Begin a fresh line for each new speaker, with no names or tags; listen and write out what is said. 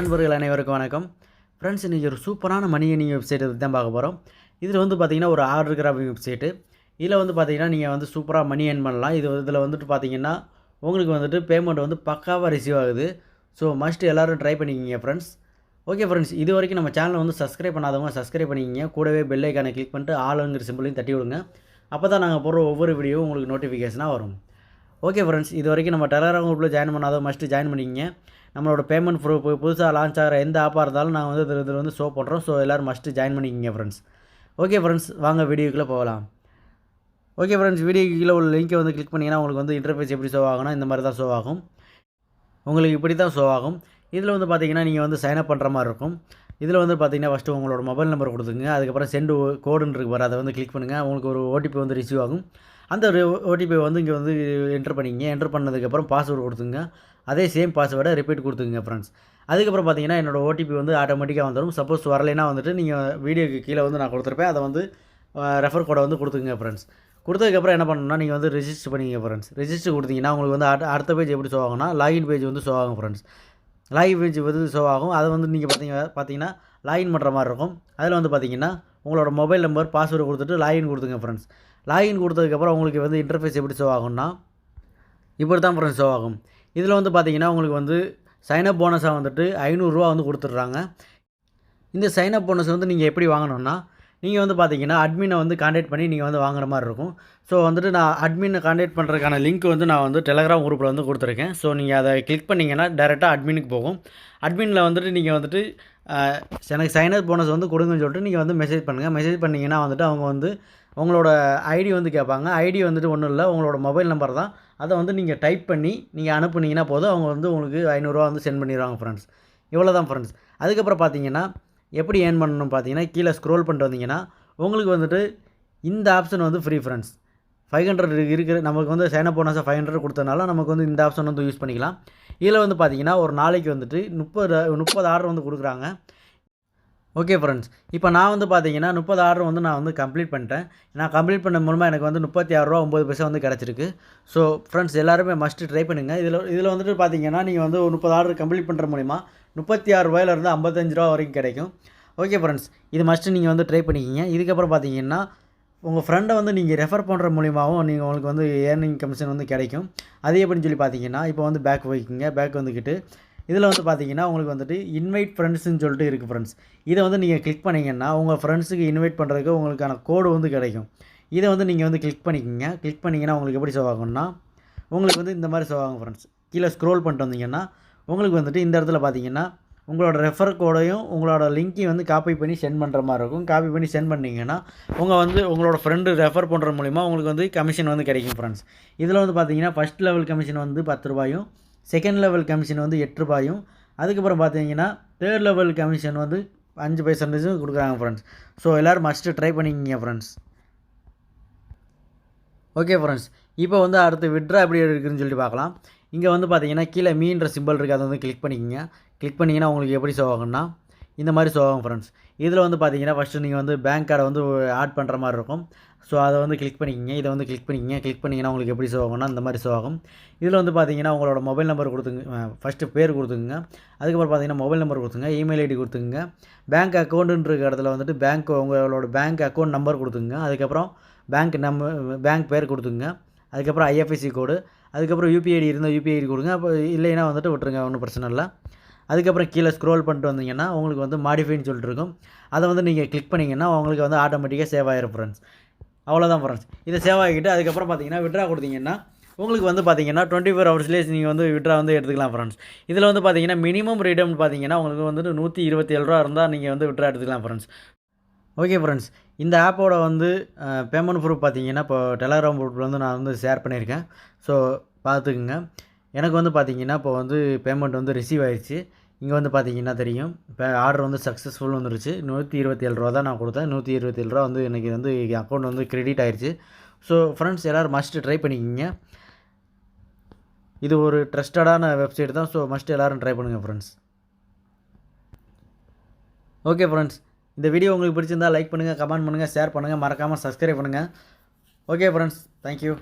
நண்பர்கள் அனைவருக்கும் வணக்கம். ஃப்ரெண்ட்ஸ், இன்றைக்கி ஒரு சூப்பரான மணி ஏர்னிங் வெப்சைட் பற்றி தான் பார்க்க போகிறோம். இதில் வந்து பார்த்தீங்கன்னா ஒரு ஆர்டர் கிராபிங் வெப்சைட்டு. இதில் வந்து பார்த்தீங்கன்னா நீங்கள் வந்து சூப்பராக மணி ஏர்ன் பண்ணலாம். இதில் வந்துட்டு பார்த்தீங்கன்னா உங்களுக்கு வந்துட்டு பேமெண்ட் வந்து பக்காவாக ரிசீவ் ஆகுது. ஸோ மஸ்ட் எல்லோரும் ட்ரை பண்ணிக்கிங்க ஃப்ரெண்ட்ஸ். ஓகே ஃப்ரெண்ட்ஸ், இது வரைக்கும் நம்ம சேனலை வந்து சப்ஸ்கிரைப் பண்ணாதவங்க சப்ஸ்கிரைப் பண்ணிக்கிங்க. கூடவே பெல் ஐக்கானை கிளிக் பண்ணிட்டு ஆளுங்கிற சிம்பிளையும் தட்டி விடுங்க. அப்போ தான் நாங்கள் போடுற ஒவ்வொரு வீடியோவும் உங்களுக்கு நோட்டிஃபிகேஷனாக வரும். ஓகே ஃப்ரெண்ட்ஸ், இது வரைக்கும் நம்ம டெலகிராம் குரூப்பில் ஜாயின் பண்ணாதவங்க மஸ்ட்டு ஜாயின் பண்ணிக்கிங்க. நம்மளோட பேமெண்ட் ப்ரூஃப் புதுசாக லான்ச் ஆகிற எந்த ஆப்பாக இருந்தாலும் நாங்கள் வந்து இதில் வந்து ஷோ பண்ணுறோம். ஸோ எல்லோரும் மஸ்ட்டு ஜாயின் பண்ணிக்கிங்க ஃப்ரெண்ட்ஸ். ஓகே ஃப்ரெண்ட்ஸ், வாங்க வீடியோக்குள்ளே போகலாம். ஓகே ஃப்ரெண்ட்ஸ், வீடியோக்கு கீழே உள்ள லிங்கை வந்து கிளிக் பண்ணிங்கன்னா உங்களுக்கு வந்து இன்டர்ஃபேஸ் எப்படி ஷோ ஆகும்னா இந்த மாதிரி தான் ஷோ ஆகும். உங்களுக்கு இப்படி தான் ஷோ ஆகும். இதில் வந்து பார்த்தீங்கன்னா நீங்கள் வந்து சைன்அப் பண்ணுற மாதிரி இருக்கும். இதில் வந்து பார்த்தீங்கன்னா ஃபஸ்ட்டு உங்களோட மொபைல் நம்பர் கொடுத்துங்க. அதுக்கப்புறம் சென்ட் கோடுன்னு இருக்கு பாரு, அதை வந்து கிளிக் பண்ணுங்கள். உங்களுக்கு ஒரு ஓடிபி வந்து ரிசீவ் ஆகும். அந்த ஒரு ஓடிபி வந்து இங்கே வந்து என்ட்ரு பண்ணிங்க. என்ட்ரு பண்ணதுக்கப்புறம் பாஸ்வேர்டு கொடுத்துங்க. அதே சேம் பாஸ்வேர்டை ரிப்பீட் கொடுத்துங்க ஃப்ரெண்ட்ஸ். அதுக்கப்புறம் பார்த்தீங்கன்னா என்னோடய ஓடிபி வந்து ஆட்டோமேட்டிக்காக வந்துடும். சப்போஸ் வரலைன்னா வந்துட்டு நீங்கள் வீடியோக்கு கீழே வந்து நான் கொடுத்துருப்பேன். அதை வந்து ரெஃபர் கோடை வந்து கொடுத்துங்க ஃப்ரெண்ட்ஸ். கொடுத்ததுக்கப்புறம் என்ன பண்ணணும்னா நீங்கள் வந்து ரெஜிஸ்டர் பண்ணிங்க ஃப்ரெண்ட்ஸ். ரெஜிஸ்டர் கொடுத்தீங்கன்னா உங்களுக்கு வந்து அடுத்த பேஜ் எப்படி ஷோ ஆகும்னா லாகின் பேஜ் வந்து ஷோ ஆகும் ஃப்ரெண்ட்ஸ். லாகின் பேஜ் வந்து ஷோ ஆகும். அதை வந்து நீங்கள் பார்த்தீங்கன்னா லாகின் பண்ணுற மாதிரி இருக்கும். அதில் வந்து பார்த்தீங்கன்னா உங்களோட மொபைல் நம்பர் பாஸ்வேர்டு கொடுத்துட்டு லாகின் கொடுத்துங்க ஃப்ரெண்ட்ஸ். லாகின் கொடுத்ததுக்கப்புறம் உங்களுக்கு வந்து இன்டர்ஃபேஸ் எப்படி ஷோ ஆகும்னா இப்படி தான் ஃப்ரெண்ட்ஸ் ஷோ ஆகும். இதில் வந்து பார்த்தீங்கன்னா உங்களுக்கு வந்து சைனப் போனஸாக வந்துட்டு ரூ. 500 வந்து கொடுத்துட்றாங்க. இந்த சைனப் போனஸ் வந்து நீங்கள் எப்படி வாங்கணும்னா நீங்கள் வந்து பார்த்தீங்கன்னா அட்மினை வந்து கான்டாக்ட் பண்ணி நீங்கள் வந்து வாங்குற மாதிரி இருக்கும். ஸோ வந்துட்டு நான் அட்மினை கான்டாக்ட் பண்ணுறதுக்கான லிங்க் வந்து நான் வந்து டெலகிராம் குரூப்பில் வந்து கொடுத்துருக்கேன். ஸோ நீங்கள் அதை கிளிக் பண்ணிங்கன்னா டேரெக்டாக அட்மினுக்கு போகும். அட்மினில் வந்துட்டு நீங்கள் வந்துட்டு எனக்கு சைனப் போனஸ் வந்து கொடுங்கன்னு சொல்லிட்டு நீங்கள் வந்து மெசேஜ் பண்ணுங்கள். மெசேஜ் பண்ணிங்கன்னா வந்துட்டு அவங்க வந்து உங்களோட ஐடி வந்து கேட்பாங்க. ஐடி வந்துட்டு ஒன்றும் இல்லை, உங்களோட மொபைல் நம்பர் தான். அதை வந்து நீங்கள் டைப் பண்ணி நீங்கள் அனுப்புனீங்கன்னா போதும், அவங்க வந்து உங்களுக்கு ரூ. 500 வந்து சென்ட் பண்ணிடுவாங்க ஃப்ரெண்ட்ஸ். இவ்வளோ தான் ஃப்ரெண்ட்ஸ். அதுக்கப்புறம் பார்த்தீங்கன்னா எப்படி ஏர்ன் பண்ணணும் பார்த்தீங்கன்னா கீழே ஸ்க்ரோல் பண்ணிட்டு வந்தீங்கன்னா உங்களுக்கு வந்துட்டு இந்த ஆப்ஷன் வந்து ஃப்ரீ ஃப்ரெண்ட்ஸ். 500 இருக்கிற நமக்கு வந்து சைனப் போனஸாக 500 கொடுத்தனால நமக்கு வந்து இந்த ஆப்ஷன் வந்து யூஸ் பண்ணிக்கலாம். இதில் வந்து பார்த்தீங்கன்னா ஒரு நாளைக்கு வந்துட்டு 30 ஆர்டர் வந்து கொடுக்குறாங்க. ஓகே ஃப்ரெண்ட்ஸ், இப்போ நான் வந்து பார்த்தீங்கன்னா 30 ஆர்டர் வந்து நான் வந்து கம்ப்ளீட் பண்ணிட்டேன். நான் கம்ப்ளீட் பண்ண மூலமாக எனக்கு வந்து ரூ. 36.9 வந்து கிடச்சிருக்கு. ஸோ ஃப்ரெண்ட்ஸ், எல்லாருமே மஸ்ட்டு ட்ரை பண்ணுங்கள். இதில் வந்துட்டு பார்த்தீங்கன்னா நீங்கள் வந்து ஒரு 30 ஆர்டர் கம்ப்ளீட் பண்ணுற மூலிமா ரூ. 36 ரூ. 55 வரைக்கும் கிடைக்கும். ஓகே ஃப்ரெண்ட்ஸ், இது மஸ்ட்டு நீங்கள் வந்து ட்ரை பண்ணிக்கிங்க. இதுக்கப்புறம் பார்த்தீங்கன்னா உங்கள் ஃப்ரெண்டை வந்து நீங்கள் ரெஃபர் பண்ணுற மூலிமாவும் நீங்கள் உங்களுக்கு வந்து ஏர்னிங் கமிஷன் வந்து கிடைக்கும். அது எப்படின்னு சொல்லி பார்த்தீங்கன்னா இப்போ வந்து பேக் போய்க்குங்க. பேக் வந்துக்கிட்டு இதில் வந்து பார்த்தீங்கன்னா உங்களுக்கு வந்துட்டு இன்வைட் ஃப்ரெண்ட்ஸ்ன்னு சொல்லிட்டு இருக்குது ஃப்ரெண்ட்ஸ். இதை வந்து நீங்கள் கிளிக் பண்ணிங்கன்னா உங்கள் ஃப்ரெண்ட்ஸுக்கு இன்வைட் பண்ணுறதுக்கு உங்களுக்கான கோடு வந்து கிடைக்கும். இதை வந்து நீங்கள் வந்து கிளிக் பண்ணிக்கோங்க. கிளிக் பண்ணிங்கன்னா உங்களுக்கு எப்படி ஷோ ஆகும்னா உங்களுக்கு வந்து இந்த மாதிரி ஷோ ஆகும் ஃப்ரெண்ட்ஸ். கீழே ஸ்க்ரோல் பண்ணிட்டு வந்தீங்கன்னா உங்களுக்கு வந்துட்டு இந்த இடத்துல பார்த்தீங்கன்னா உங்களோட ரெஃபர் கோடையும் உங்களோட லிங்க்கையும் வந்து காப்பி பண்ணி சென்ட் பண்ணுற மாதிரி இருக்கும். காப்பி பண்ணி சென்ட் பண்ணிங்கன்னா உங்களோட ஃப்ரெண்டு ரெஃபர் பண்ணுற மூலிமா உங்களுக்கு வந்து கமிஷன் வந்து கிடைக்கும் ஃப்ரெண்ட்ஸ். இதில் வந்து பார்த்தீங்கன்னா ஃபஸ்ட் லெவல் கமிஷன் வந்து 10 ரூபாயும், செகண்ட் லெவல் கமிஷன் வந்து 8 ரூபாயும், அதுக்கப்புறம் பார்த்தீங்கன்னா தேர்ட் லெவல் கமிஷன் வந்து 5% கொடுக்குறாங்க ஃப்ரெண்ட்ஸ். ஸோ எல்லோரும் மஸ்ட்டு ட்ரை பண்ணிக்கிங்க ஃப்ரெண்ட்ஸ். ஓகே ஃப்ரெண்ட்ஸ், இப்போ வந்து அடுத்து விட்ரா எப்படி இருக்குதுன்னு சொல்லி பார்க்கலாம். இங்கே வந்து பார்த்தீங்கன்னா கீழே மீன்ற சிம்பிள் இருக்குது, அதை வந்து கிளிக் பண்ணிக்கோங்க. கிளிக் பண்ணிங்கன்னா உங்களுக்கு எப்படி ஷோ ஆகும்னா இந்த மாதிரி ஷோ ஆகும் ஃப்ரெண்ட்ஸ். இதில் வந்து பார்த்தீங்கன்னா ஃபஸ்ட்டு நீங்கள் வந்து பேங்க் கார்டை வந்து ஆட் பண்ணுற மாதிரி இருக்கும். ஸோ அதை வந்து கிளிக் பண்ணிக்கோங்க. இதை வந்து கிளிக் பண்ணிக்கோங்க. கிளிக் பண்ணிங்கன்னா உங்களுக்கு எப்படி ஷோ ஆகும்னா இந்த மாதிரி ஷோ ஆகும். இதில் வந்து பார்த்தீங்கன்னா உங்களோட மொபைல் நம்பர் கொடுத்துங்க. ஃபஸ்ட்டு பேர் கொடுத்துங்க. அதுக்கப்புறம் பார்த்தீங்கன்னா மொபைல் நம்பர் கொடுத்துங்க. இமெயில் ஐடி கொடுத்துங்க. பேங்க் அக்கௌண்ட்டுன்ற இடத்துல வந்துட்டு உங்களோட பேங்க் அக்கௌண்ட் நம்பர் கொடுத்துங்க. அதுக்கப்புறம் பேங்க் பேர் கொடுத்துங்க. அதுக்கப்புறம் ஐஎஃப்எஸ்சி கோடு, அதுக்கப்புறம் யூபிஐடி இருந்தால் யூபிஐடி கொடுங்க. அப்போ இல்லைன்னா வந்துட்டு விட்டுருங்க, ஒன்றும் பிரச்சனை இல்லை. அதுக்கப்புறம் கீழே ஸ்க்ரோல் பண்ணிட்டு வந்தீங்கன்னா உங்களுக்கு வந்து மாடிஃபைன்னு சொல்லிட்டு இருக்கும். அதை வந்து நீங்கள் கிளிக் பண்ணிங்கன்னா உங்களுக்கு வந்து ஆட்டோமேட்டிக்காக சேவ் ஆகிடும் ஃப்ரெண்ட்ஸ். அவ்வளோதான் ஃப்ரெண்ட்ஸ். இதை சேவ் ஆகிட்டு அதுக்கப்புறம் பார்த்தீங்கன்னா விட்ரா கொடுத்தீங்கன்னா உங்களுக்கு வந்து பார்த்தீங்கன்னா 24 ஹவர்ஸ்லேயே நீங்கள் வந்து விட்ரா வந்து எடுத்துக்கலாம் ஃப்ரெண்ட்ஸ். இதில் வந்து பார்த்தீங்கன்னா மினிமம் ரீடம்னு பார்த்தீங்கன்னா உங்களுக்கு வந்துட்டு ரூ. 127 இருந்தால் நீங்கள் வந்து விட்ரா எடுத்துக்கலாம் ஃப்ரெண்ட்ஸ். ஓகே ஃப்ரெண்ட்ஸ், இந்த ஆப்போட வந்து பேமெண்ட் ப்ரூஃப் பார்த்தீங்கன்னா இப்போ டெலகிராம் குரூப்பில் வந்து நான் வந்து ஷேர் பண்ணியிருக்கேன். ஸோ பார்த்துக்குங்க. எனக்கு வந்து பார்த்தீங்கன்னா இப்போ வந்து பேமெண்ட் வந்து ரிசீவ் ஆயிடுச்சு. இங்கே வந்து பார்த்தீங்கன்னா தெரியும், இப்போ ஆர்டர் வந்து சக்ஸஸ்ஃபுல் வந்துருச்சு. ரூ. 127 தான் நான் கொடுத்தேன். ரூ. 127 வந்து எனக்கு வந்து அக்கௌண்ட் வந்து கிரெடிட் ஆயிடுச்சு. ஸோ ஃப்ரெண்ட்ஸ், எல்லோரும் மஸ்ட்டு ட்ரை பண்ணிக்கிங்க. இது ஒரு ட்ரஸ்டடான வெப்சைட் தான். ஸோ மஸ்ட்டு எல்லோரும் ட்ரை பண்ணுங்கள் ஃப்ரெண்ட்ஸ். ஓகே ஃப்ரெண்ட்ஸ், இந்த வீடியோ உங்களுக்கு பிடிச்சிருந்தால் லைக் பண்ணுங்கள், கமெண்ட் பண்ணுங்கள், ஷேர் பண்ணுங்கள், மறக்காமல் சப்ஸ்கிரைப் பண்ணுங்கள். Okay friends, thank you.